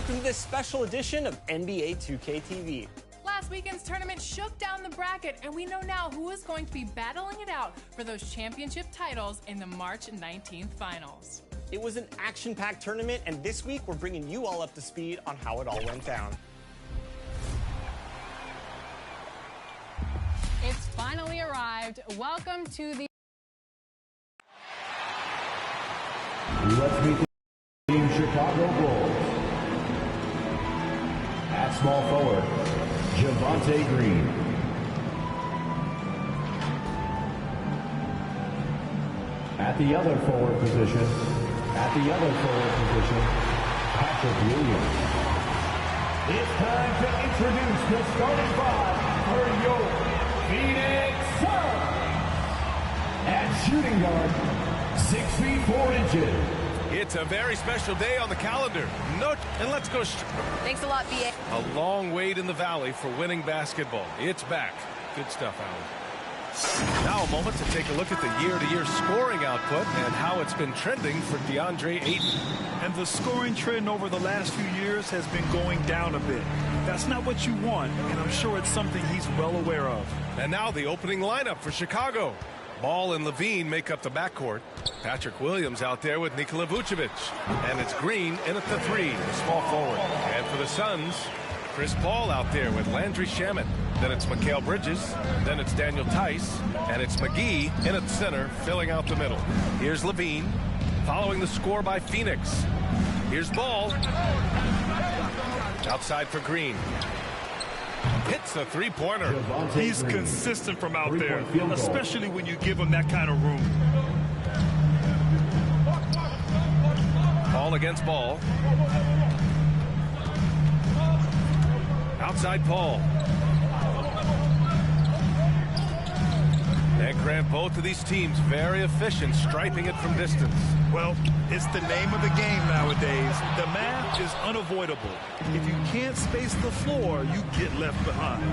welcome to this special edition of NBA 2K TV. Last weekend's tournament shook down the bracket, and we know now who is going to be battling it out for those championship titles in the March 19th finals. It was an action-packed tournament, and this week we're bringing you all up to speed on how it all went down. It's finally arrived. Welcome to the... Let's meet the Team Chicago Bulls. At small forward, Javonte Green. At the other forward position, Patrick Williams. It's time to introduce the starting five for your Phoenix Suns. At shooting guard, 6 feet 4 inches. It's a very special day on the calendar. And let's go. Thanks a lot, B.A. A long wait in the valley for winning basketball. It's back. Good stuff, Alan. Now a moment to take a look at the year-to-year scoring output and how it's been trending for DeAndre Ayton. And the scoring trend over the last few years has been going down a bit. That's not what you want, and I'm sure it's something he's well aware of. And now the opening lineup for Chicago. Ball and Levine make up the backcourt. Patrick Williams out there with Nikola Vucevic. And it's Green in at the 3, the small forward. And for the Suns, Chris Paul out there with Landry Shamet. Then it's Mikal Bridges. Then it's Daniel Tice. And it's McGee in at center, filling out the middle. Here's Levine, following the score by Phoenix. Here's Ball. Outside for Green. Hits a three-pointer. He's consistent from out there, especially when you give him that kind of room. Paul against Ball. Outside Paul. And Grant, both of these teams very efficient, striping it from distance. Well, it's the name of the game nowadays. The math is unavoidable. If you can't space the floor, you get left behind.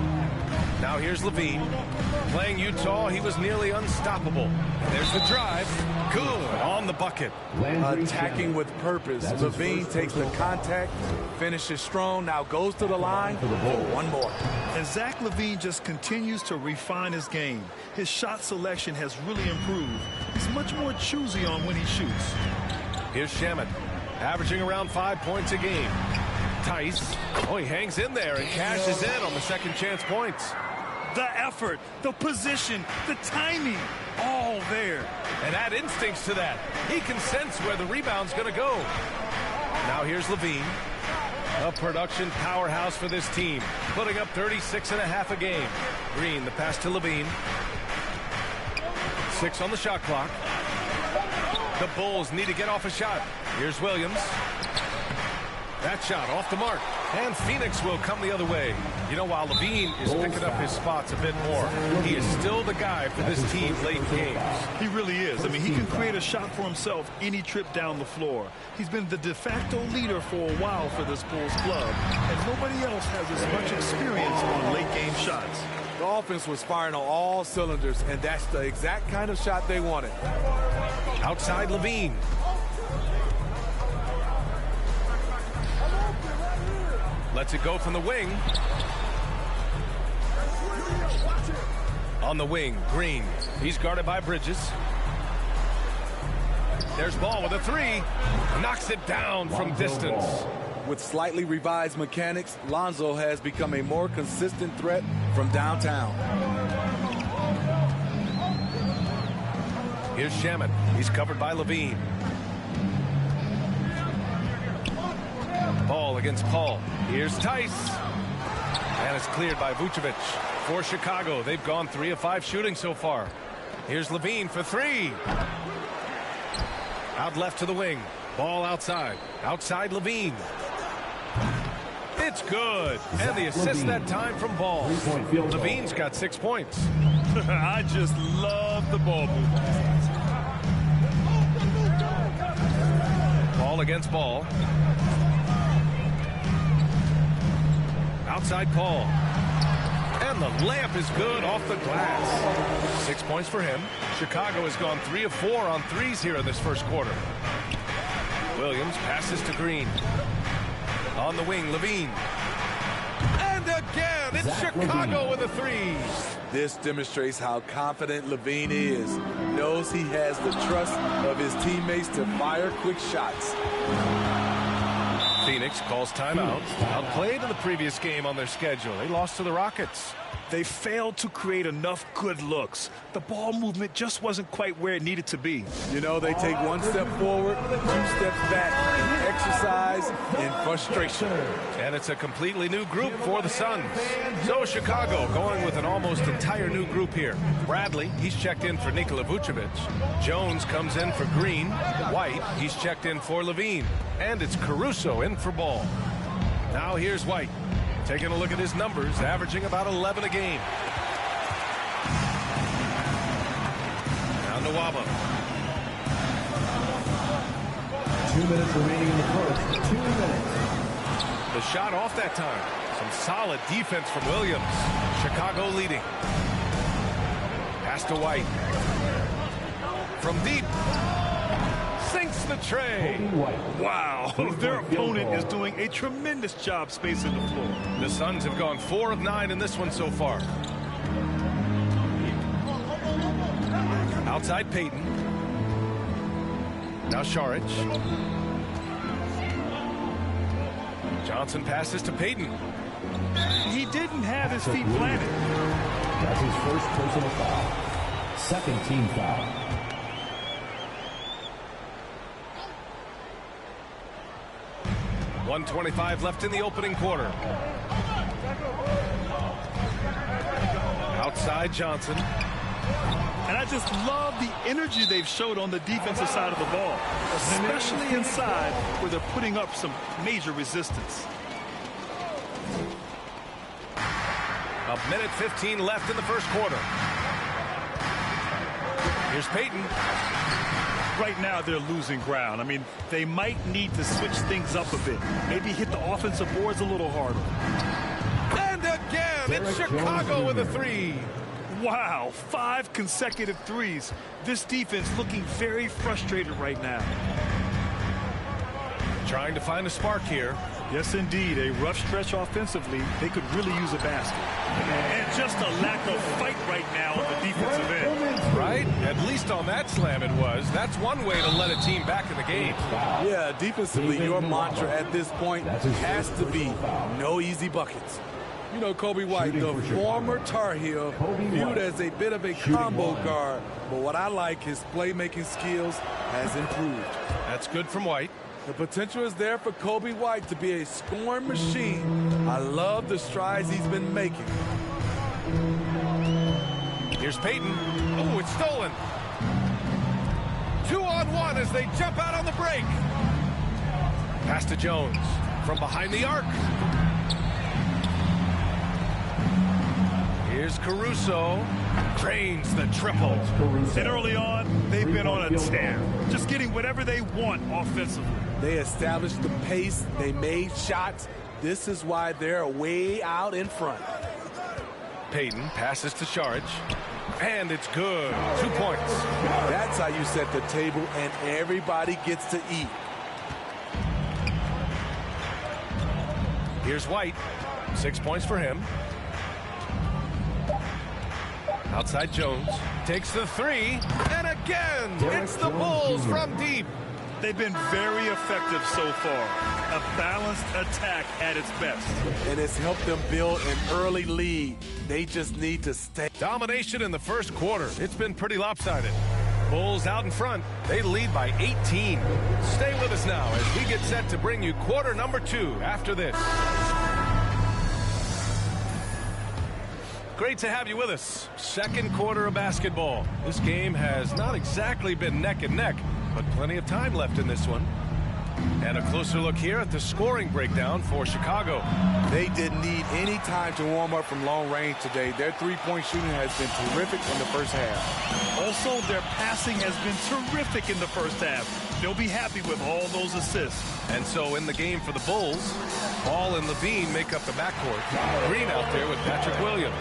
Now here's Levine. Playing Utah, he was nearly unstoppable. There's the drive. Good on the bucket. Attacking with purpose. Levine takes the contact, finishes strong, now goes to the line for one more. And Zach LaVine just continues to refine his game. His shot selection has really improved. He's much more choosy on when he shoots. Here's Shamet, averaging around 5 points a game. Tice, he hangs in there and cashes in on the second chance points. The effort, the position, the timing, all there. And add instincts to that. He can sense where the rebound's going to go. Now here's Levine, a production powerhouse for this team, putting up 36.5 a game. Green, the pass to Levine. 6 on the shot clock. The Bulls need to get off a shot. Here's Williams. That shot off the mark. And Phoenix will come the other way. You know, while Levine is picking up his spots a bit more, he is still the guy for this team late games. He really is. I mean, he can create a shot for himself any trip down the floor. He's been the de facto leader for a while for this Bulls club, and nobody else has as much experience on late game shots. The offense was firing on all cylinders, and that's the exact kind of shot they wanted. Outside Levine. Lets it go from the wing. On the wing, Green. He's guarded by Bridges. There's Ball with a 3. Knocks it down from distance. With slightly revised mechanics, Lonzo has become a more consistent threat from downtown. Here's Shamet. He's covered by Levine. Ball against Paul. Here's Tice. And it's cleared by Vucevic. For Chicago, they've gone 3 of 5 shooting so far. Here's Levine for 3. Out left to the wing. Ball outside. Outside Levine. It's good. And the assist that time from Ball. Levine's got 6 points. I just love the ball movement. Ball against Ball. Outside Paul. And the layup is good off the glass. 6 points for him. Chicago has gone 3 of 4 on threes here in this first quarter. Williams passes to Green. On the wing, Levine. And again, it's Zach Chicago Levine. with a three. This demonstrates how confident Levine is. Knows he has the trust of his teammates to fire quick shots. Phoenix calls timeout. Outplayed in the previous game on their schedule. They lost to the Rockets. They failed to create enough good looks. The ball movement just wasn't quite where it needed to be. You know, they take one step forward, 2 steps back in exercise and frustration. And it's a completely new group for the Suns. So Chicago going with an almost entire new group here. Bradley, he's checked in for Nikola Vucevic. Jones comes in for Green. White, he's checked in for Levine. And it's Caruso in for Ball. Now here's White. Taking a look at his numbers, averaging about 11 a game. Now Nwaba. 2 minutes remaining in the first. 2 minutes. The shot off that time. Some solid defense from Williams. Chicago leading. Pass to White. From deep. Sinks the tray. Wow, their opponent is doing a tremendous job spacing the floor. The Suns have gone 4 of 9 in this one so far. Outside Payton. Now Šarić. Johnson passes to Payton. He didn't have his feet planted. That's his first personal foul. Second team foul. .125 left in the opening quarter. Outside Johnson. And I just love the energy they've showed on the defensive side of the ball, especially inside where they're putting up some major resistance. A minute 15 left in the first quarter. Here's Payton. Right now, they're losing ground. I mean, they might need to switch things up a bit. Maybe hit the offensive boards a little harder. And again, it's Chicago with a three. Wow, 5 consecutive threes. This defense looking very frustrated right now. Trying to find a spark here. Yes, indeed. A rough stretch offensively. They could really use a basket. And just a lack of fight right now on the defensive end. Right? At least on that slam it was. That's one way to let a team back in the game. Yeah, defensively, your mantra at this point has to be no easy buckets. You know, Coby White, the former Tar Heel, viewed as a bit of a combo guard. But what I like, his playmaking skills has improved. That's good from White. The potential is there for Coby White to be a scoring machine. I love the strides he's been making. Here's Payton. Oh, it's stolen. 2-on-1 as they jump out on the break. Pass to Jones from behind the arc. Here's Caruso. Drains the triple. And early on, they've been on a tear. Just getting whatever they want offensively. They established the pace. They made shots. This is why they're way out in front. Payton passes to Šarić. And it's good. 2 points. That's how you set the table and everybody gets to eat. Here's White. 6 points for him. Outside Jones. Takes the three. And again, it's the Bulls from deep. They've been very effective so far. A balanced attack at its best. And it's helped them build an early lead. They just need to stay. Domination in the first quarter. It's been pretty lopsided. Bulls out in front. They lead by 18. Stay with us now as we get set to bring you quarter number 2 after this. Great to have you with us. Second quarter of basketball. This game has not exactly been neck and neck, but plenty of time left in this one. And a closer look here at the scoring breakdown for Chicago. They didn't need any time to warm up from long range today. Their three-point shooting has been terrific in the first half. Also, their passing has been terrific in the first half. They'll be happy with all those assists. And so in the game for the Bulls, Ball and Levine make up the backcourt. Green out there with Patrick Williams.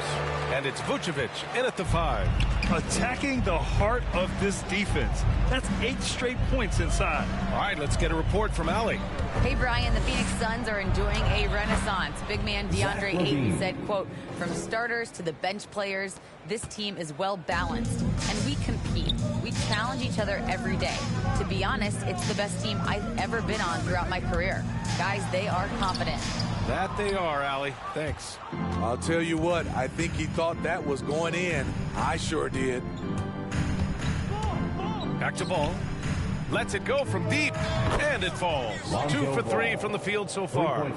And it's Vucevic in at the 5. Attacking the heart of this defense. That's 8 straight points inside. All right, let's get a report report from Allie. Hey, Brian, the Phoenix Suns are enjoying a renaissance. Big man DeAndre Ayton said, quote, "From starters to the bench players, this team is well balanced, and we compete. We challenge each other every day. To be honest, it's the best team I've ever been on throughout my career. Guys, they are confident." That they are, Allie. Thanks. I'll tell you what, I think he thought that was going in. I sure did. Back to Ball. Lets it go from deep, and it falls. 2 for 3 from the field so far.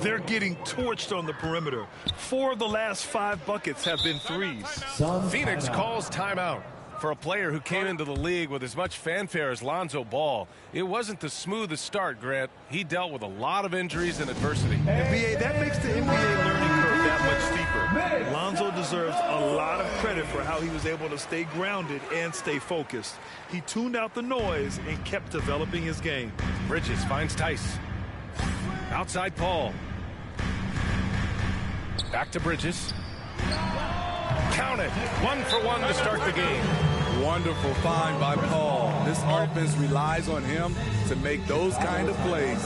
They're getting torched on the perimeter. 4 of the last 5 buckets have been threes. Phoenix calls timeout. For a player who came into the league with as much fanfare as Lonzo Ball, it wasn't the smoothest start, Grant. He dealt with a lot of injuries and adversity. And BA, that makes the NBA learning curve that much steeper. Lonzo deserves a lot of credit for how he was able to stay grounded and stay focused. He tuned out the noise and kept developing his game. Bridges finds Tice. Outside Paul. Back to Bridges. Count it. 1 for 1 to start the game. Wonderful find by Paul. This offense relies on him to make those kind of plays.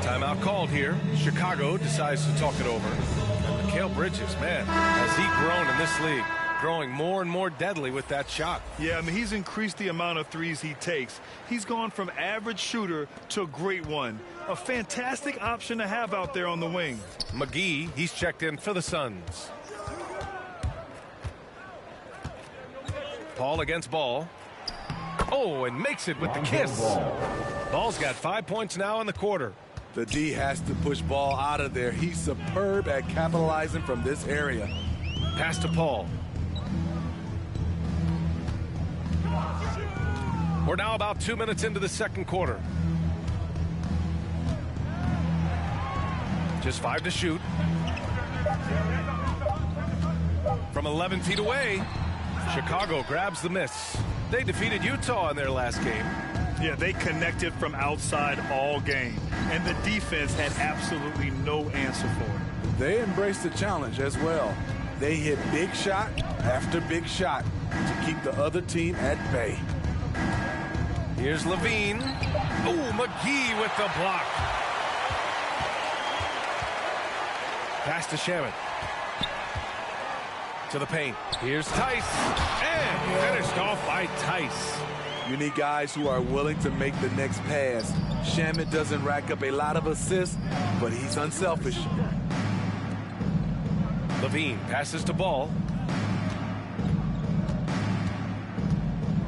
Timeout called here. Chicago decides to talk it over. And Mikal Bridges, man, has he grown in this league? Growing more and more deadly with that shot. Yeah, I mean, he's increased the amount of threes he takes. He's gone from average shooter to a great one. A fantastic option to have out there on the wing. McGee, he's checked in for the Suns. Paul against Ball. Oh, and makes it with the kiss. Ball's got 5 points now in the quarter. The D has to push Ball out of there. He's superb at capitalizing from this area. Pass to Paul. We're now about 2 minutes into the second quarter. Just 5 to shoot. From 11 feet away, Chicago grabs the miss. They defeated Utah in their last game. Yeah, they connected from outside all game, and the defense had absolutely no answer for it. They embraced the challenge as well. They hit big shot after big shot to keep the other team at bay. Here's Levine. Oh, McGee with the block. Pass to Shamet. To the paint. Here's Tice. And finished off by Tice. You need guys who are willing to make the next pass. Shamet doesn't rack up a lot of assists, but he's unselfish. Levine passes to Ball.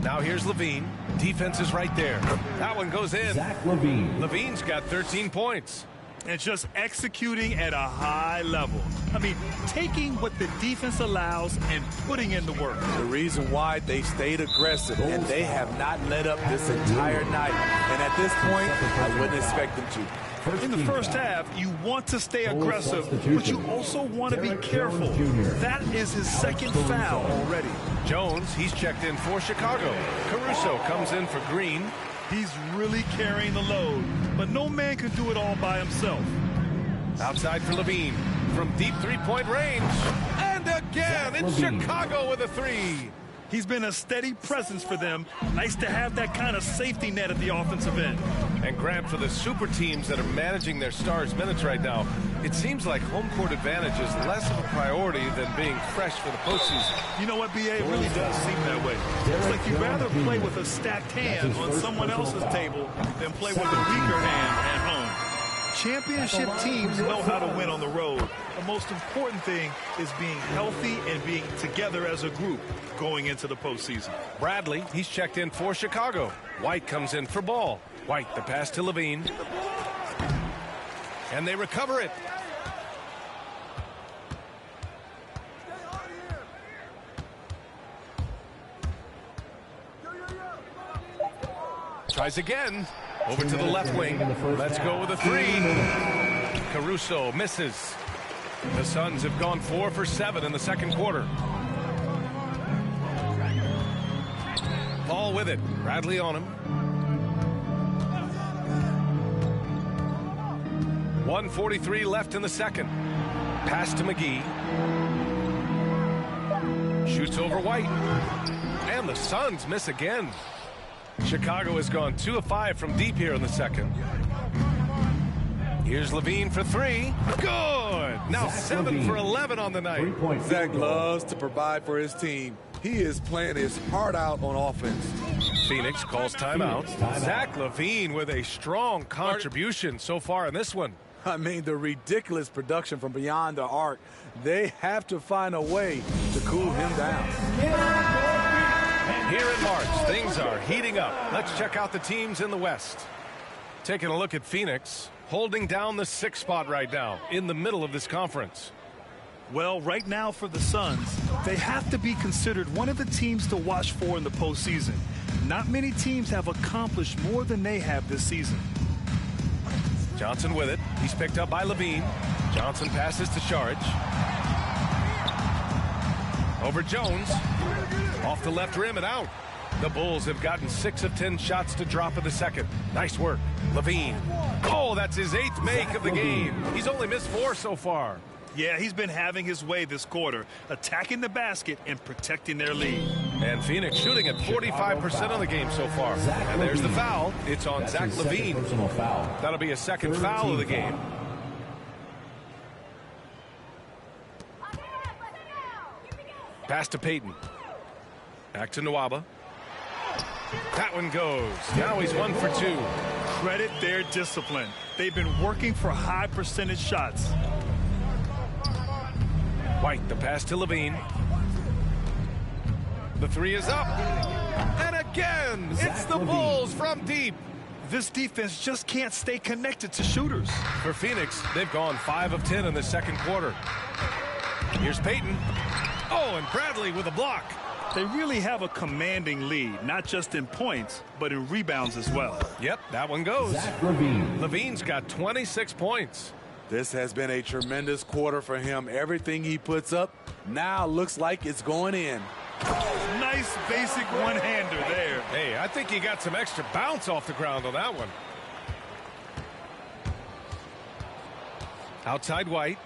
Now here's Levine. Defense is right there. That one goes in. Zach LaVine. Levine's got 13 points. And just executing at a high level. I mean, taking what the defense allows and putting in the work. The reason why they stayed aggressive, and they have not let up this entire night. And at this point, I wouldn't expect them to. In the first half, you want to stay aggressive, but you also want to be careful. That is his second foul already. Jones, he's checked in for Chicago. Caruso comes in for Green. He's really carrying the load, but no man can do it all by himself. Outside for Levine. From deep three-point range. And again, it's Chicago with a three. He's been a steady presence for them. Nice to have that kind of safety net at the offensive end. And Grant, for the super teams that are managing their stars' minutes right now, it seems like home court advantage is less of a priority than being fresh for the postseason. You know what, BA? It really does seem that way. It's like you'd rather play with a stacked hand on someone else's table than play with a weaker hand at home. Championship teams know how to win on the road. The most important thing is being healthy and being together as a group going into the postseason. Bradley, he's checked in for Chicago. White comes in for Ball. White, the pass to Levine. And they recover it. Tries again. Over to the left wing. Let's go with a three. Caruso misses. The Suns have gone 4 for 7 in the second quarter. Ball with it. Bradley on him. 1:43 left in the second. Pass to McGee. Shoots over White. And the Suns miss again. Chicago has gone 2 of 5 from deep here in the second. Here's LaVine for 3. Good! Now 7 for 11 on the night. Zach loves to provide for his team. He is playing his heart out on offense. Phoenix calls timeout. Zach LaVine with a strong contribution so far in this one. I mean, the ridiculous production from beyond the arc. They have to find a way to cool him down. Here in March, things are heating up. Let's check out the teams in the West. Taking a look at Phoenix, holding down the 6th spot right now in the middle of this conference. Well, right now for the Suns, they have to be considered one of the teams to watch for in the postseason. Not many teams have accomplished more than they have this season. Johnson with it. He's picked up by LaVine. Johnson passes to Saric. Over Jones. Off the left rim and out. The Bulls have gotten 6 of 10 shots to drop in the second. Nice work. LaVine. Oh, that's his 8th make of the game. He's only missed 4 so far. Yeah, he's been having his way this quarter, attacking the basket and protecting their lead. And Phoenix shooting at 45% of the game so far. And there's the foul. It's on Zach LaVine. That'll be a second foul of the game. Pass to Payton. Back to Nwaba. That one goes. Now he's 1 for 2. Credit their discipline. They've been working for high percentage shots. White, the pass to LaVine. The 3 is up. And again, it's the Bulls from deep. This defense just can't stay connected to shooters. For Phoenix, they've gone 5 of 10 in the second quarter. Here's Payton. Oh, and Bradley with a block. They really have a commanding lead, not just in points, but in rebounds as well. Yep, that one goes. LaVine's got 26 points. This has been a tremendous quarter for him. Everything he puts up now looks like it's going in. Nice basic one-hander there. Hey, I think he got some extra bounce off the ground on that one. Outside White.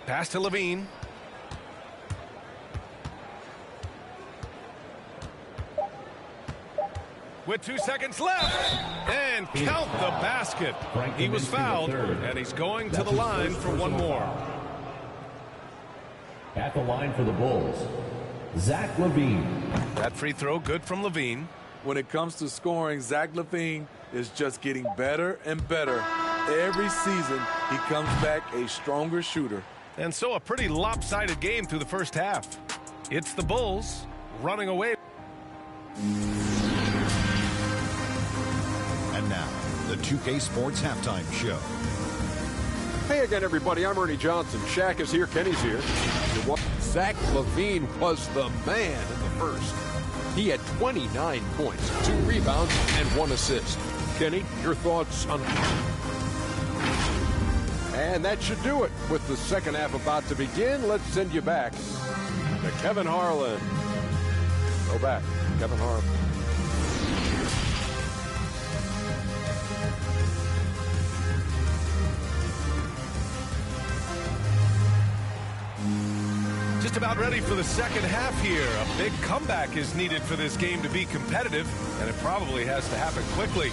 Pass to LaVine. With 2 seconds left. And count the basket. He was fouled, and he's going to the line for one more. At the line for the Bulls, Zach LaVine. That free throw good from LaVine. When it comes to scoring, Zach LaVine is just getting better and better. Every season, he comes back a stronger shooter. And so a pretty lopsided game through the first half. It's the Bulls running away. And now, the 2K Sports Halftime Show. Hey again, everybody. I'm Ernie Johnson. Shaq is here. Kenny's here. Zach LaVine was the man in the first. He had 29 points, 2 rebounds, and 1 assist. Kenny, your thoughts on... And that should do it. With the second half about to begin, let's send you back to Kevin Harlan. Go back, Kevin Harlan. Just about ready for the second half here. A big comeback is needed for this game to be competitive, and it probably has to happen quickly.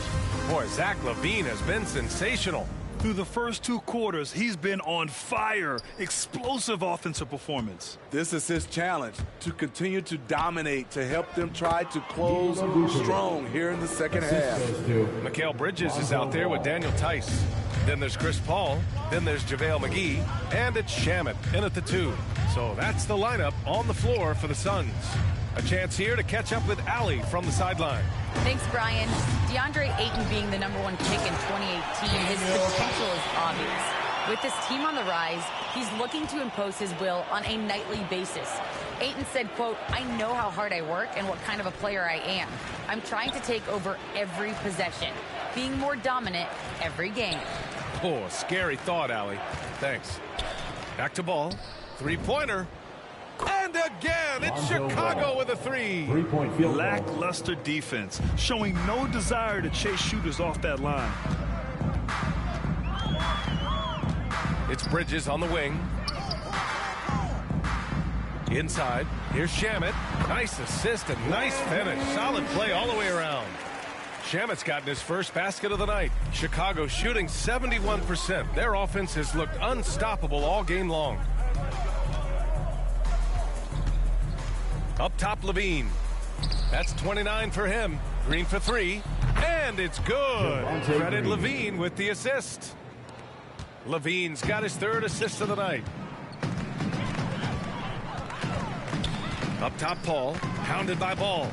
Boy, Zach LaVine has been sensational. Through the first 2 quarters, he's been on fire. Explosive offensive performance. This is his challenge, to continue to dominate, to help them try to close strong here in the second half. Mikal Bridges is out there with Daniel Tice. Then there's Chris Paul. Then there's JaVale McGee. And it's Shamet in at the 2. So that's the lineup on the floor for the Suns. A chance here to catch up with Allie from the sideline. Thanks, Brian. DeAndre Ayton being the #1 pick in 2018, his potential is obvious. With this team on the rise, he's looking to impose his will on a nightly basis. Ayton said, quote, "I know how hard I work and what kind of a player I am. I'm trying to take over every possession, being more dominant every game." Oh, a scary thought, Allie. Thanks. Back to Ball. 3-pointer. And again, it's Chicago with a 3. 3-point field. Lackluster defense, showing no desire to chase shooters off that line. It's Bridges on the wing. Inside. Here's Shamet. Nice assist and nice finish. Solid play all the way around. Shamet's gotten his first basket of the night. Chicago shooting 71%. Their offense has looked unstoppable all game long. Up top, LaVine. That's 29 for him. Green for 3. And it's good. Credit LaVine with the assist. LaVine's got his 3rd assist of the night. Up top, Paul. Pounded by Ball.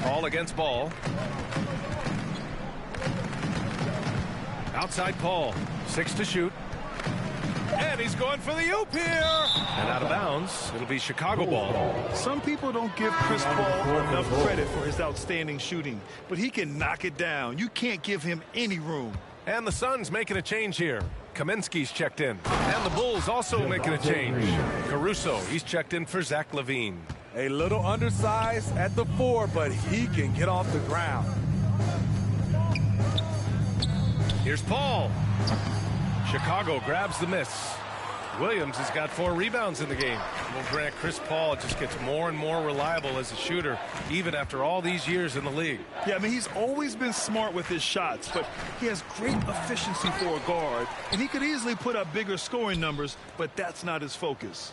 Paul against Ball. Outside Paul. 6 to shoot. And he's going for the oop here. And out of bounds. It'll be Chicago ball. Some people don't give Chris Paul enough credit for his outstanding shooting, but he can knock it down. You can't give him any room. And the Suns making a change here. Kaminsky's checked in. And the Bulls also making a change. Caruso, he's checked in for Zach LaVine. A little undersized at the 4, but he can get off the ground. Here's Paul. Chicago grabs the miss. Williams has got 4 rebounds in the game. Well, Grant, Chris Paul just gets more and more reliable as a shooter, even after all these years in the league. Yeah, I mean, he's always been smart with his shots, but he has great efficiency for a guard, and he could easily put up bigger scoring numbers, but that's not his focus.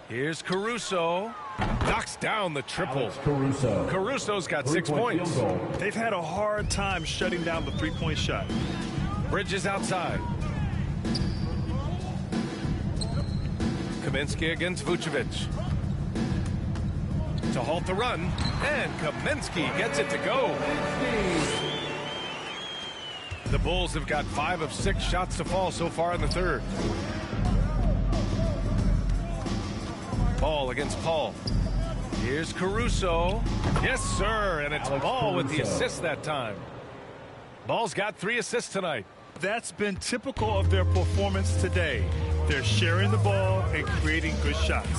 Here's Caruso. Knocks down the triple. Caruso's got 6 points. They've had a hard time shutting down the three-point shot. Bridges outside. Kaminsky against Vucevic. To halt the run. And Kaminsky gets it to go. The Bulls have got 5 of 6 shots to fall so far in the 3rd. Ball against Paul. Here's Caruso. Yes, sir. And it's Ball with the assist that time. Ball's got 3 assists tonight. That's been typical of their performance today. They're sharing the ball and creating good shots.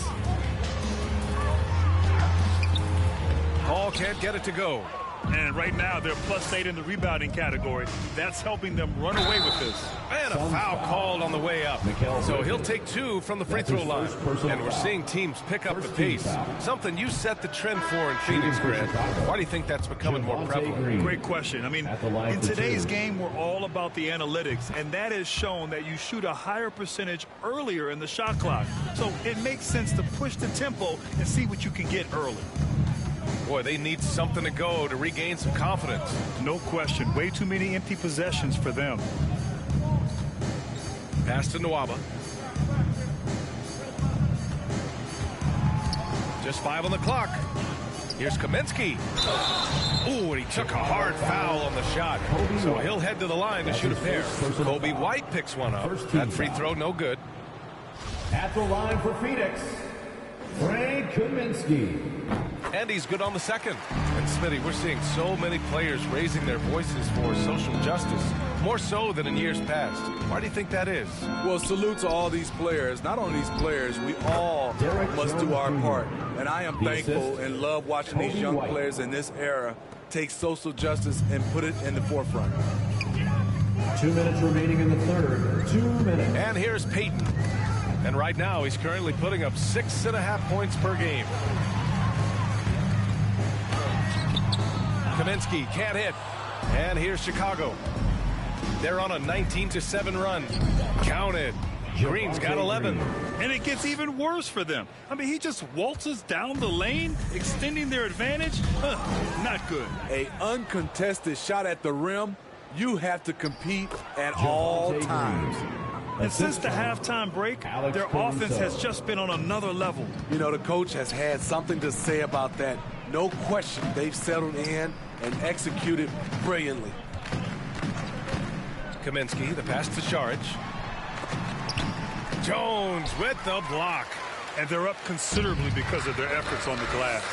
Paul can't get it to go. And right now they're +8 in the rebounding category. That's helping them run away with this. And a foul called on the way up. So he'll take 2 from the free throw line. And we're seeing teams pick up the pace. Something you set the trend for in Phoenix, Grant. Why do you think that's becoming more prevalent? Great question. I mean, in today's game, we're all about the analytics, and that has shown that you shoot a higher percentage earlier in the shot clock. So it makes sense to push the tempo and see what you can get early. Boy, they need something to go to regain some confidence. No question. Way too many empty possessions for them. Pass to Nwaba. Just 5 on the clock. Here's Kaminsky. Ooh, and he took a hard foul on the shot. So he'll head to the line to shoot a pair. Kobe White picks one up. That free throw, no good. At the line for Phoenix, Frank Kaminsky. And he's good on the second. And Smitty, we're seeing so many players raising their voices for social justice, more so than in years past. Why do you think that is? Well, salute to all these players. Not only these players, we all must do our part. And I am thankful and love watching these young players in this era take social justice and put it in the forefront. 2 minutes remaining in the 3rd. 2 minutes. And here's Payton. And right now, he's currently putting up 6.5 points per game. Kaminsky can't hit. And here's Chicago. They're on a 19-7 run. Counted. Green's got 11. And it gets even worse for them. I mean, he just waltzes down the lane, extending their advantage. Not good. A uncontested shot at the rim. You have to compete at all times. And since the halftime break, their offense has just been on another level. You know, the coach has had something to say about that. No question, they've settled in and executed brilliantly. Kaminsky, the pass to Saric. Jones with the block. And they're up considerably because of their efforts on the glass.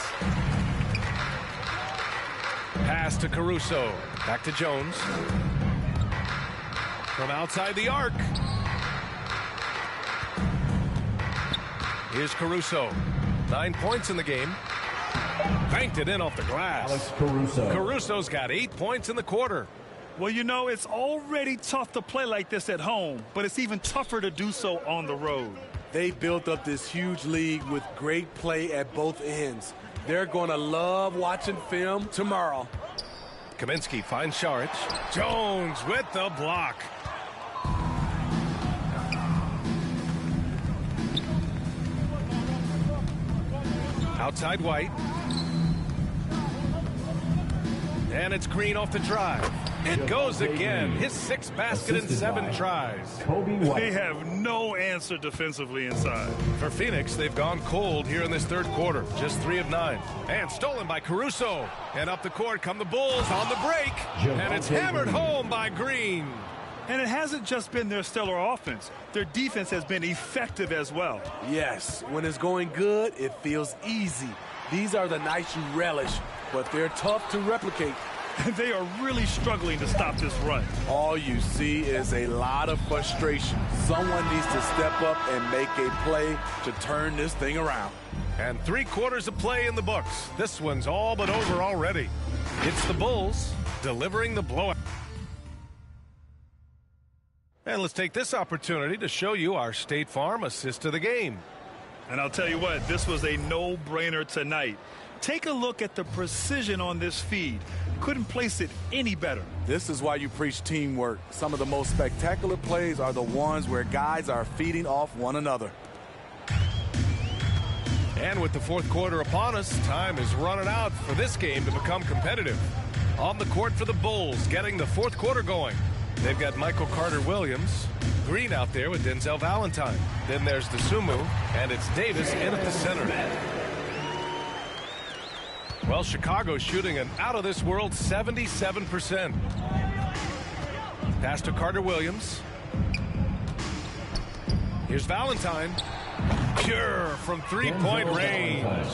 Pass to Caruso. Back to Jones. From outside the arc. Here's Caruso. 9 points in the game. Banked it in off the glass. Alex Caruso. Caruso's got 8 points in the quarter. Well, you know, it's already tough to play like this at home, but it's even tougher to do so on the road. They built up this huge lead with great play at both ends. They're going to love watching film tomorrow. Kaminsky finds Šarić. Jones with the block. Outside White. And it's Green off the drive. It goes again. His 6th basket in 7 tries. They have no answer defensively inside. For Phoenix, they've gone cold here in this 3rd quarter. Just 3 of 9. And stolen by Caruso. And up the court come the Bulls on the break. And it's hammered home by Green. And it hasn't just been their stellar offense. Their defense has been effective as well. Yes, when it's going good, it feels easy. These are the nights you relish, but they're tough to replicate. They are really struggling to stop this run. All you see is a lot of frustration. Someone needs to step up and make a play to turn this thing around. And 3 quarters of play in the books. This one's all but over already. It's the Bulls delivering the blowout. And let's take this opportunity to show you our State Farm assist of the game. And I'll tell you what, this was a no-brainer tonight. Take a look at the precision on this feed. Couldn't place it any better. This is why you preach teamwork. Some of the most spectacular plays are the ones where guys are feeding off one another. And with the 4th quarter upon us, time is running out for this game to become competitive. On the court for the Bulls, getting the 4th quarter going. They've got Michael Carter-Williams, Green out there with Denzel Valentine. Then there's Dosunmu, and it's Davis in at the center. Well, Chicago shooting an out-of-this-world 77%. Pass to Carter-Williams. Here's Valentine. Pure from 3-point range.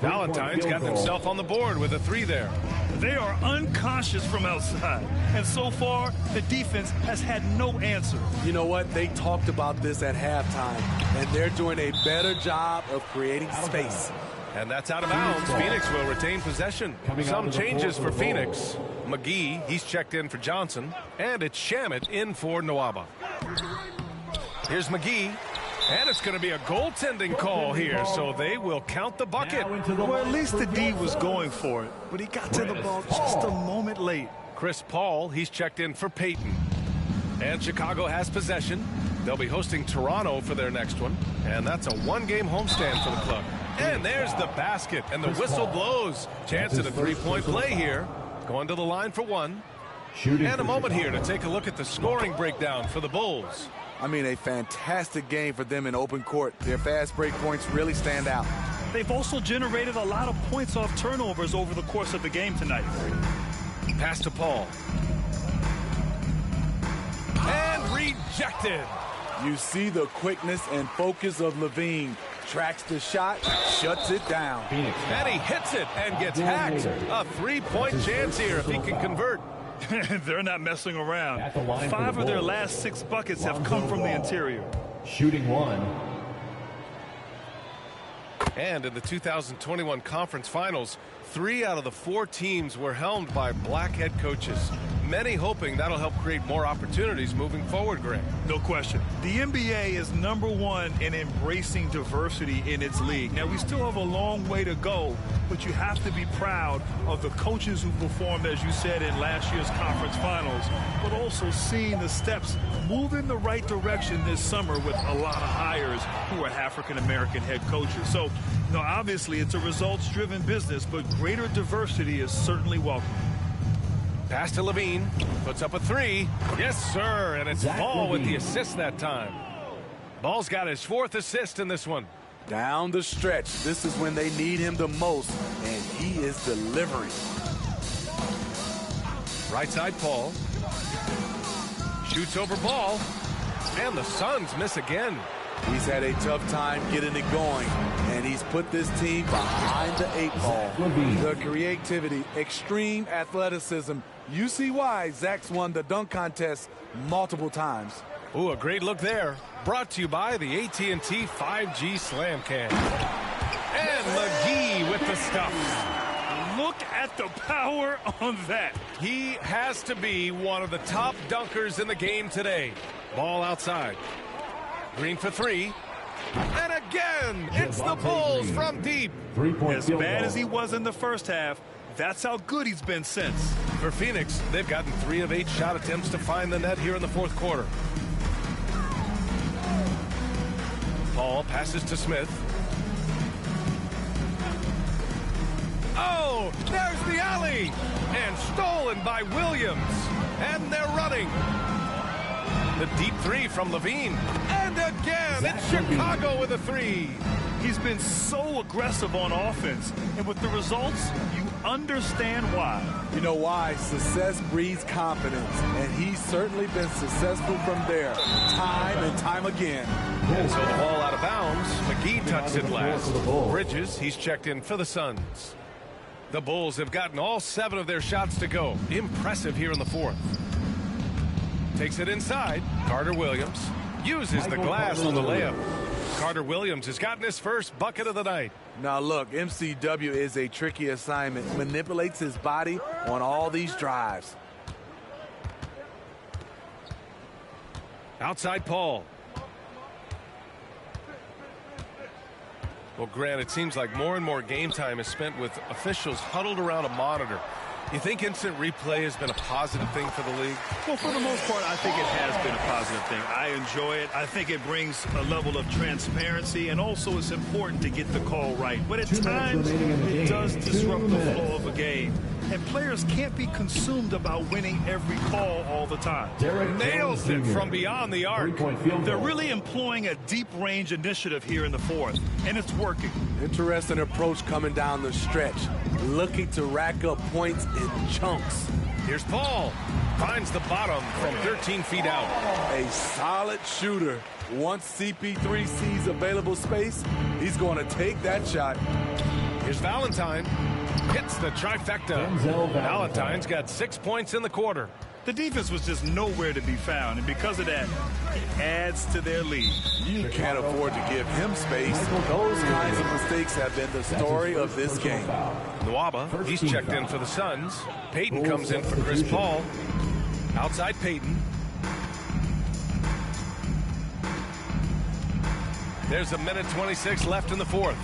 Valentine's got himself on the board with a 3 there. They are unconscious from outside, and so far the defense has had no answer. You know what? They talked about this at halftime, and they're doing a better job of creating space. And that's out of bounds. Phoenix will retain possession. Some changes for Phoenix. McGee, he's checked in for Johnson, and it's Shamet in for Nwaba. Here's McGee. And it's going to be a goaltending call here, so they will count the bucket. Well, at least the D was going for it, but he got to the ball just a moment late. Chris Paul, he's checked in for Peyton. And Chicago has possession. They'll be hosting Toronto for their next one, and that's a 1-game homestand for the club. And there's the basket, and the whistle blows. Chance at a 3-point play here. Going to the line for 1. And a moment here to take a look at the scoring breakdown for the Bulls. I mean, a fantastic game for them in open court. Their fast break points really stand out. They've also generated a lot of points off turnovers over the course of the game tonight. Pass to Paul. And rejected. You see the quickness and focus of Levine. Tracks the shot, shuts it down. And he hits it and gets hacked. A 3-point chance here if he can convert. They're not messing around. 5 of their last 6 buckets have come from the interior. Shooting 1. And in the 2021 conference finals, 3 out of the 4 teams were helmed by black head coaches. Many hoping that'll help create more opportunities moving forward, Greg. No question. The NBA is #1 in embracing diversity in its league. Now, we still have a long way to go, but you have to be proud of the coaches who performed, as you said, in last year's conference finals, but also seeing the steps move in the right direction this summer with a lot of hires who are African-American head coaches. So, obviously it's a results-driven business, but greater diversity is certainly welcome. Pass to Levine, puts up a 3. Yes, sir, and it's Ball with the assist that time. Ball's got his 4th assist in this one. Down the stretch, this is when they need him the most, and he is delivering. Right side Paul. Shoots over Ball, and the Suns miss again. He's had a tough time getting it going, and he's put this team behind the 8 ball. The creativity, extreme athleticism. You see why Zach's won the dunk contest multiple times. Ooh, a great look there. Brought to you by the AT&T 5G Slam Can. And McGee with the stuff. Look at the power on that. He has to be one of the top dunkers in the game today. Ball outside. Green for 3. And again, it's the Bulls from deep. As bad as he was in the first half, that's how good he's been since. For Phoenix, they've gotten 3 of 8 shot attempts to find the net here in the fourth quarter. Paul passes to Smith. Oh, there's the alley! And stolen by Williams. And they're running. The deep 3 from Levine. And again, it's Chicago with a 3. He's been so aggressive on offense, and with the results, you understand why. You know why? Success breeds confidence, and he's certainly been successful from there, time and time again. And so the ball out of bounds. McGee touched it last. Bridges, he's checked in for the Suns. The Bulls have gotten all 7 of their shots to go. Impressive here in the fourth. Takes it inside. Carter Williams uses the glass on the layup. Carter Williams has gotten his first bucket of the night. Now look, MCW is a tricky assignment. Manipulates his body on all these drives. Outside Paul. Well, Grant, it seems like more and more game time is spent with officials huddled around a monitor. You think instant replay has been a positive thing for the league? Well, for the most part, I think it has been a positive thing. I enjoy it. I think it brings a level of transparency, and also it's important to get the call right. But at times, it does disrupt the flow of a game. And players can't be consumed about winning every call all the time. Nails it from beyond the arc. They're really employing a deep-range initiative here in the fourth, and it's working. Interesting approach coming down the stretch. Looking to rack up points in chunks. Here's Paul. Finds the bottom from 13 feet out. A solid shooter. Once CP3 sees available space, he's going to take that shot. Here's Valentine. Hits the trifecta. Valentine's got 6 points in the quarter. The defense was just nowhere to be found, and because of that, it adds to their lead. You can't afford to give him space. Those kinds of mistakes have been the story of this game. Nwaba, he's checked in for the Suns. Payton comes in for Chris Paul. Outside Payton. There's a minute 26 left in the fourth.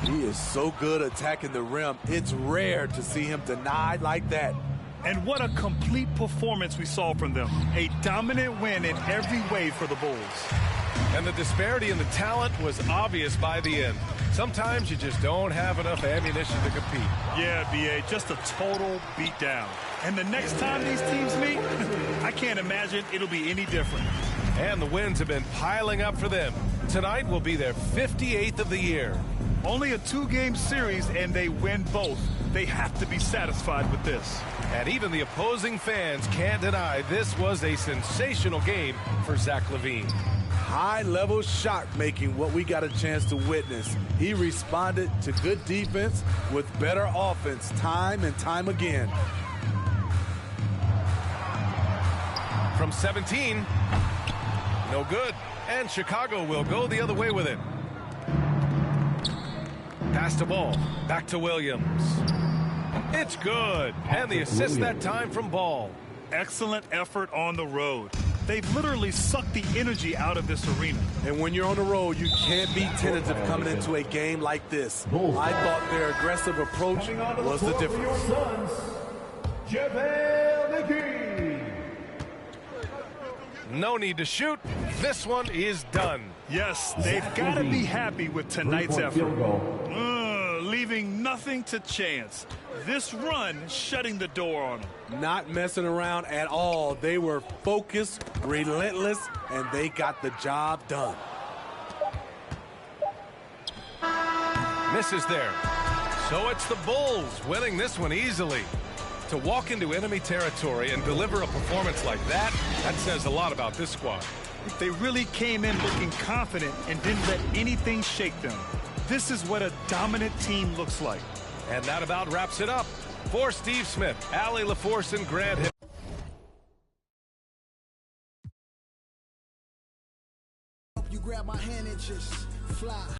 He is so good attacking the rim. It's rare to see him denied like that. And what a complete performance we saw from them. A dominant win in every way for the Bulls. And the disparity in the talent was obvious by the end. Sometimes you just don't have enough ammunition to compete. Yeah, B.A., just a total beatdown. And the next time these teams meet, I can't imagine it'll be any different. And the wins have been piling up for them. Tonight will be their 58th of the year. Only a 2-game series, and they win both. They have to be satisfied with this. And even the opposing fans can't deny this was a sensational game for Zach LaVine. High-level shot making, what we got a chance to witness. He responded to good defense with better offense time and time again. From 17, no good. And Chicago will go the other way with it. Pass the ball. Back to Williams. It's good. And the assist that time from Ball. Excellent effort on the road. They've literally sucked the energy out of this arena. And when you're on the road, you can't be tentative coming into a game like this. I thought their aggressive approach was the difference. No need to shoot. This one is done. Yes, they've got to be happy with tonight's effort. Leaving nothing to chance. This run shutting the door on them. Not messing around at all. They were focused, relentless, and they got the job done. Misses there. So it's the Bulls winning this one easily. To walk into enemy territory and deliver a performance like that, that says a lot about this squad. They really came in looking confident and didn't let anything shake them. This is what a dominant team looks like. And that about wraps it up. For Steve Smith, Allie LaForce, and Grant Hill. You grab my hand and just fly.